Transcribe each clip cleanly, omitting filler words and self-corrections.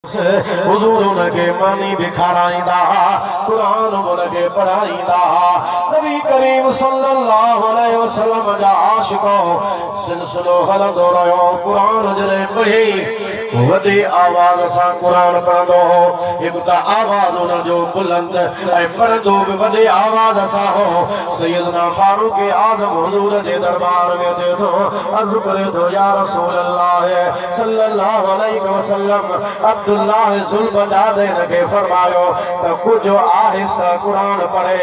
हुजूर उनके मानी भी खाराइंदा कुरान उनके पढ़ाइंदा नबी करीम सल्लल्लाहु अलैहि वसल्लम जा आशिको सिलसिलो हलंदो रहियो कुरान जॾहिं पढ़ी वॾी आवाज़ सां कुरान पढ़ंदो हो हिकु त आवाज़ उन जो बुलंद ऐं पढ़ंदो बि वॾी आवाज़ सां हो सैयदना फारूक आज़म हुजूर जे दरबार में अचे थो अर्ज़ करे थो या रसूल अल्लाह सल्लल्लाहु अलैहि वसल्लम अब्दुल्लाह ज़ुल्बजादे ने फरमायो त कुछ आहिस्ता कुरान पढ़े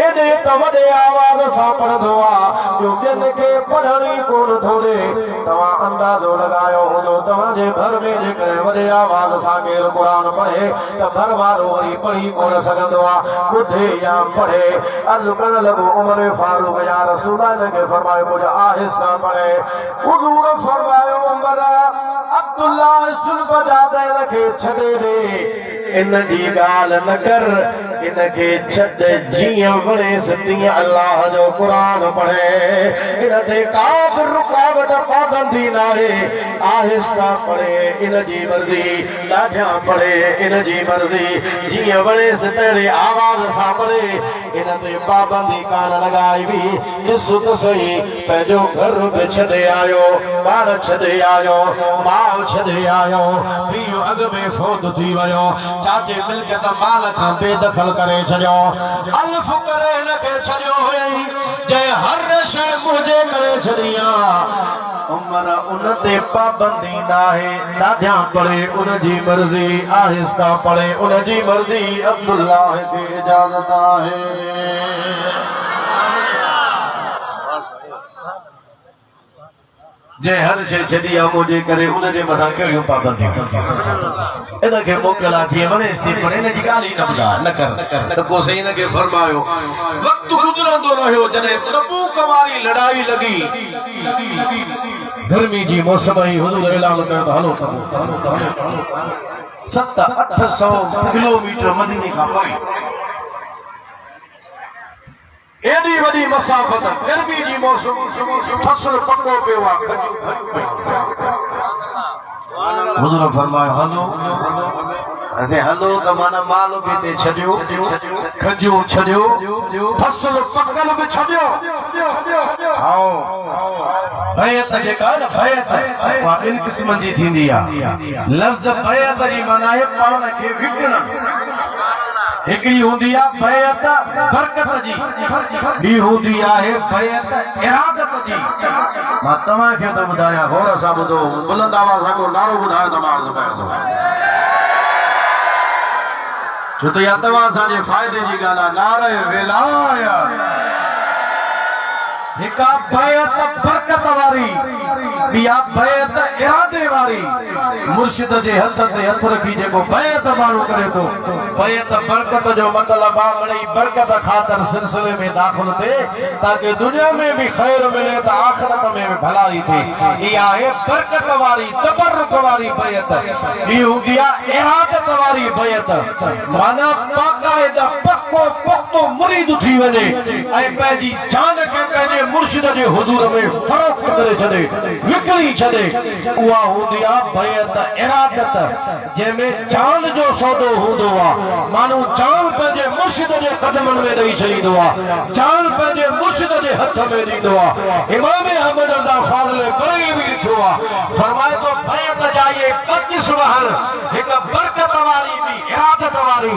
एडे त वॾे आवाज़ सां पढ़ंदो आहे जो ॿियनि खे पढ़ण ई कोन थो ॾे तव्हां अंदाज़ो लॻायो हूंदो तव्हांजे घर में जेकॾहिं वॾे आवाज़ सां केरु कुरान पढ़े त घर वारो वरी पढ़ी कोन सघंदो आहे ॿुधे या पढ़े अर्ज़ करण लॻो उमर फारूक या रसूल हिनखे फरमायो कुझु आहिस्ता पढ़े हुज़ूर फरमायो उमर अब्दुल्लाह ज़ुल्बजादे खे छॾे ॾे इन जी ॻाल्हि न कर इनखे छॾ जीअं वणेसि तीअं अल्लाह जो कुरान पढ़े इन ते का बि रुकावट पाबंदी न आहे आहिस्ता पढ़े इन जी मर्ज़ी ॾाढा पढ़े इन जी मर्ज़ी जीअं वणेसि तहिड़े आवाज़ सां पढ़े इन ते पाबंदी कान लॻाई बि ॾिस त सही पंहिंजो घर बि छॾे आयो ॿार छॾे आयो माउ छॾे आयो पीउ अॻ में फ़ौत थी वियो चाचे मिल्कियत माल खां बेदख़ल करे छॾियो अल्फ करे हिनखे छॾियो हुयईं जंहिं हर शइ मुंहिंजे करे छॾी आहे उमर उन ते पाबंदी न आहे ॾाढा पढ़े उन जी मर्ज़ी आहिस्ता पढ़े उन जी मर्ज़ी अब्दुल्लाह खे इजाज़त आहे जे हर शइ छॾी आहे मुंहिंजे करे उनजे मथां कहिड़ियूं पाबंदियूं इनखे मोकल आहे जीअं वणेसि थी पर इन जी ॻाल्हि ई न ॿुधाए न कर त को सही हिनखे फरमायो वक़्तु गुज़रंदो रहियो जॾहिं तबूक वारी लड़ाई लॻी गर्मी जी मौसम ई हुजूर ऐलान कयो त हलो तबूक 700-800 किलोमीटर मदीने खां परे एडी वडी मसाफत गर्मी जी मौसम फसल पको पियो आहे हुजूर फरमायो हलो असे हलो त माना माल बि ते छॾियो खजूं छॾियो फसल पकल बि छॾियो आओ बैत जेका न बैत उहा ॿिनि क़िस्मनि जी थींदी आहे लफ़्ज़ बैत जी माना आहे पाण खे विकिणणु हिकिड़ी हूंदी आहे बैत बरकत जी ॿी हूंदी आहे बैत इरादत जी मां तव्हांखे थो ॿुधायां गौर सां ॿुधो बुलंद आवाज़ सां को नारो ॿुधायो त मां अर्ज़ कयां थो छो त इहा तव्हां असांजे फ़ाइदे जी ॻाल्हि आहे नारे विलायत हिक बैत बरकत वारी ॿी बैत इरादे वारी मुर्शिद जे हथ ते हथ रखी जेको बैत माण्हू करे थो बैत बरकत जो मतिलबु आहे मिड़ई बरकत ख़ातिर सिलसिले में दाख़िल थिए ताकि दुनिया में भी ख़ैर मिले त आख़िरत में भी भलाई थिए इहा आहे बरकत वारी तबरुक वारी बैत ॿी हूंदी आहे इरादत वारी बैत माना बाक़ाइदा पक्को पुख्तो मुरीद थी वञे ऐं पंहिंजी जान खे पंहिंजे मुर्शिद जे हुज़ूर में फ़रोख्त करे छॾे विकिणी छॾे उहा हूंदी आहे बैत इरादत जंहिंमें जान जो सौदो हूंदो आहे माण्हू जान पंहिंजे मुर्शिद जे क़दमनि में ॾेई छॾींदो आहे जान पंहिंजे मुर्शिद जे हथ में ॾींदो आहे इमाम अहमद रज़ा फाज़िल बरेलवी बि लिखियो आहे फरमाए थो बैत जा इहे 25 आहिनि हिक बरकत वारी ॿी इरादत वारी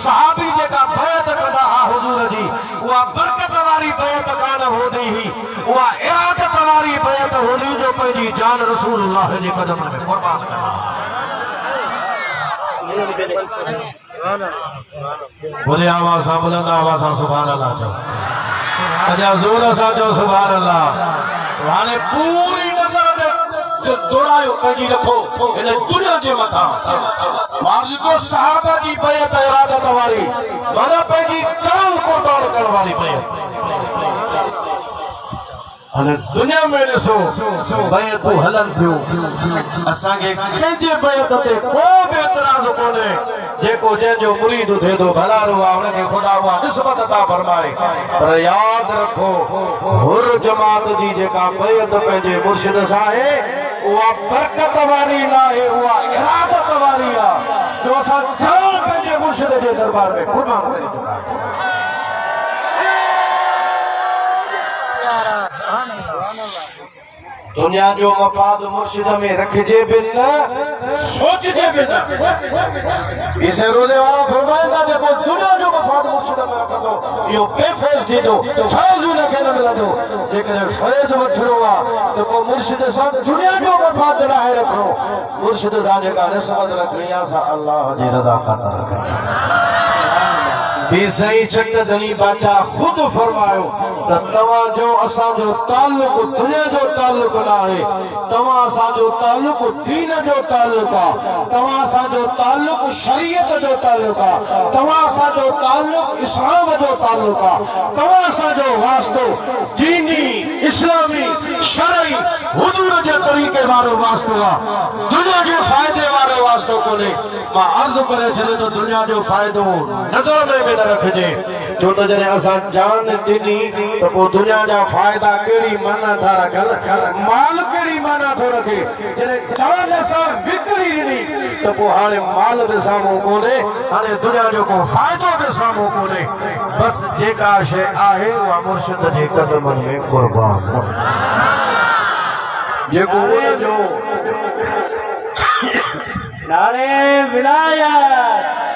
सहाबी जेका बैत कंदा हुआ हुज़ूर जी उहा बरकत वारी बैत कान हूंदी हुई उहा इरादत वारी बैत हूंदी जो पंहिंजी जान रसूलुल्लाह जे क़दमनि में क़ुर्बान कंदा बुरे आवाज़ सां बुलंद आवाज़ सां सुभान अल्लाह चओ अजा ज़ोर सां चओ सुभान अल्लाह हाणे पूरी नज़र जो दौड़ायो पंहिंजी रखो हिन दुनिया जे मथां मार्ज तो सहाबा जी बैत इरादत वारी माना पंहिंजी जान क़ुर्बान करण वारी बैत हाणे दुनिया में ॾिसो बैतूं हलन थियूं असांखे कंहिंजे बैत ते को बि एतिराज़ कोन्हे जेको जंहिंजो मुरीद थिए थो भलारो आहे हुनखे ख़ुदा उहा निस्बत अता फरमाए पर यादि रखो हुर जमात जी जेका बैत पंहिंजे मुर्शिद सां आहे उहा बरकत वारी न आहे उहा इरादत वारी आहे जो असां जान पंहिंजे मुर्शिद जे दरबार में कुर्बान करे चुका दुनिया जो मफाद मुर्शिद में रखजे बिन सोचजे बिन इसे रोने वाला फरमाएंदा जेको दुनिया जो मफाद मुर्शिद में रखंदो यो बेफैज़ थींदो फैज़ उनखे न मिलंदो जेकॾहिं फैज़ वठणो आहे त पोइ मुर्शिद सां दुनिया जो मफाद लाहे रखो मुर्शिद सां जेका निस्बत रखणी आहे सा अल्लाह जी रज़ा ख़ातिर रखणी सही चंद धनी बादशाह खुद फरमायो त तवा जो असा जो ताल्लुक दुनिया जो ताल्लुक ना है तवा असा जो ताल्लुक दीन जो ताल्लुक है तवा असा जो ताल्लुक शरीयत जो ताल्लुक है तवा असा जो ताल्लुक इस्लाम जो ताल्लुक है तवा असा जो वास्तो दीनी इस्लामी शरई हुजूर जे तरीके वारो वास्तो है दुनिया के फायदे वारो वास्तो कोने मां अर्ज करे छले तो दुनिया जो फायदो नजर में न रखजे जो तो जने असा जान दिनी तो वो दुनिया जा फायदा केड़ी माना था रखल माल केड़ी माना तो रखे जने जान असा विकरी दिनी तो वो हाने माल बे सामो कोने हाने दुनिया जो को फायदो बे सामो कोने बस जेका शे आहे वा मुर्शिद जे कदमन में कुर्बान जेको जो नारे विलायत